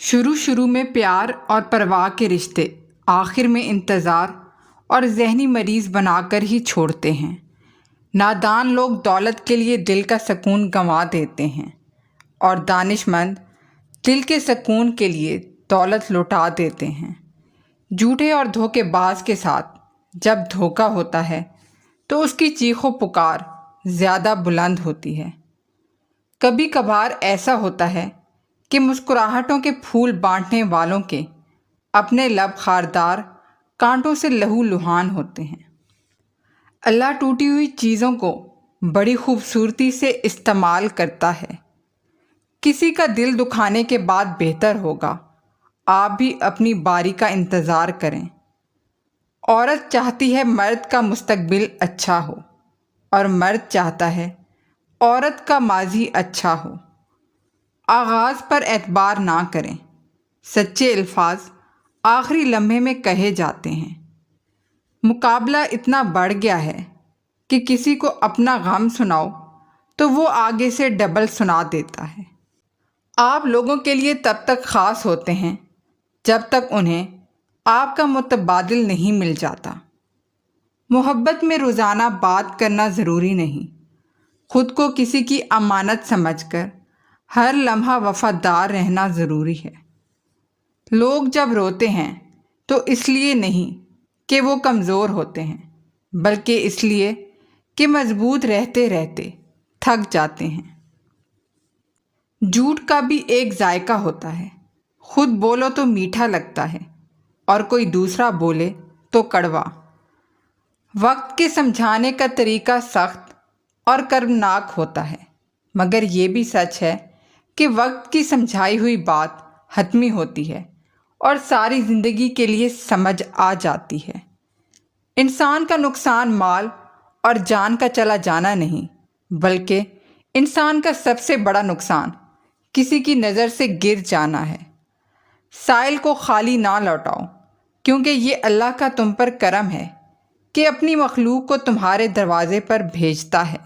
شروع میں پیار اور پرواہ کے رشتے آخر میں انتظار اور ذہنی مریض بنا کر ہی چھوڑتے ہیں۔ نادان لوگ دولت کے لیے دل کا سکون گنوا دیتے ہیں اور دانش مند دل کے سکون کے لیے دولت لوٹا دیتے ہیں۔ جھوٹے اور دھوکے باز کے ساتھ جب دھوکا ہوتا ہے تو اس کی چیخ و پکار زیادہ بلند ہوتی ہے۔ کبھی کبھار ایسا ہوتا ہے کہ مسکراہٹوں کے پھول بانٹنے والوں کے اپنے لب خاردار کانٹوں سے لہو لہان ہوتے ہیں۔ اللہ ٹوٹی ہوئی چیزوں کو بڑی خوبصورتی سے استعمال کرتا ہے۔ کسی کا دل دکھانے کے بعد بہتر ہوگا آپ بھی اپنی باری کا انتظار کریں۔ عورت چاہتی ہے مرد کا مستقبل اچھا ہو اور مرد چاہتا ہے عورت کا ماضی اچھا ہو۔ آغاز پر اعتبار نہ کریں، سچے الفاظ آخری لمحے میں کہے جاتے ہیں۔ مقابلہ اتنا بڑھ گیا ہے کہ کسی کو اپنا غم سناؤ تو وہ آگے سے ڈبل سنا دیتا ہے۔ آپ لوگوں کے لیے تب تک خاص ہوتے ہیں جب تک انہیں آپ کا متبادل نہیں مل جاتا۔ محبت میں روزانہ بات کرنا ضروری نہیں، خود کو کسی کی امانت سمجھ کر ہر لمحہ وفادار رہنا ضروری ہے۔ لوگ جب روتے ہیں تو اس لیے نہیں کہ وہ کمزور ہوتے ہیں، بلکہ اس لیے کہ مضبوط رہتے رہتے تھک جاتے ہیں۔ جھوٹ کا بھی ایک ذائقہ ہوتا ہے، خود بولو تو میٹھا لگتا ہے اور کوئی دوسرا بولے تو کڑوا۔ وقت کے سمجھانے کا طریقہ سخت اور کربناک ہوتا ہے، مگر یہ بھی سچ ہے کہ وقت کی سمجھائی ہوئی بات حتمی ہوتی ہے اور ساری زندگی کے لیے سمجھ آ جاتی ہے۔ انسان کا نقصان مال اور جان کا چلا جانا نہیں، بلکہ انسان کا سب سے بڑا نقصان کسی کی نظر سے گر جانا ہے۔ سائل کو خالی نہ لوٹاؤ، کیونکہ یہ اللہ کا تم پر کرم ہے کہ اپنی مخلوق کو تمہارے دروازے پر بھیجتا ہے۔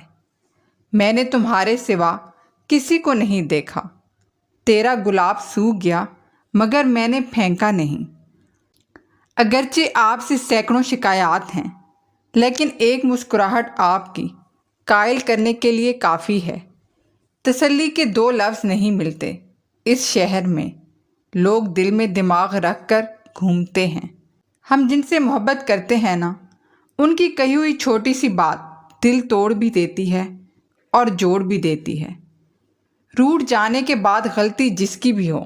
میں نے تمہارے سوا کسی کو نہیں دیکھا، تیرا گلاب سوکھ گیا مگر میں نے پھینکا نہیں۔ اگرچہ آپ سے سینکڑوں شکایات ہیں، لیکن ایک مسکراہٹ آپ کی قائل کرنے کے لیے کافی ہے۔ تسلی کے دو لفظ نہیں ملتے اس شہر میں، لوگ دل میں دماغ رکھ کر گھومتے ہیں۔ ہم جن سے محبت کرتے ہیں نا، ان کی کہی ہوئی چھوٹی سی بات دل توڑ بھی دیتی ہے اور جوڑ بھی دیتی ہے۔ روٹھ جانے کے بعد غلطی جس کی بھی ہو،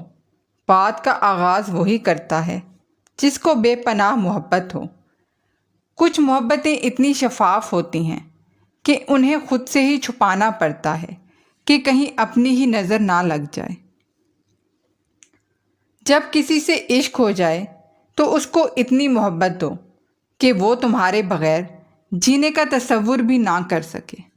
بات کا آغاز وہی کرتا ہے جس کو بے پناہ محبت ہو۔ کچھ محبتیں اتنی شفاف ہوتی ہیں کہ انہیں خود سے ہی چھپانا پڑتا ہے کہ کہیں اپنی ہی نظر نہ لگ جائے۔ جب کسی سے عشق ہو جائے تو اس کو اتنی محبت دو کہ وہ تمہارے بغیر جینے کا تصور بھی نہ کر سکے۔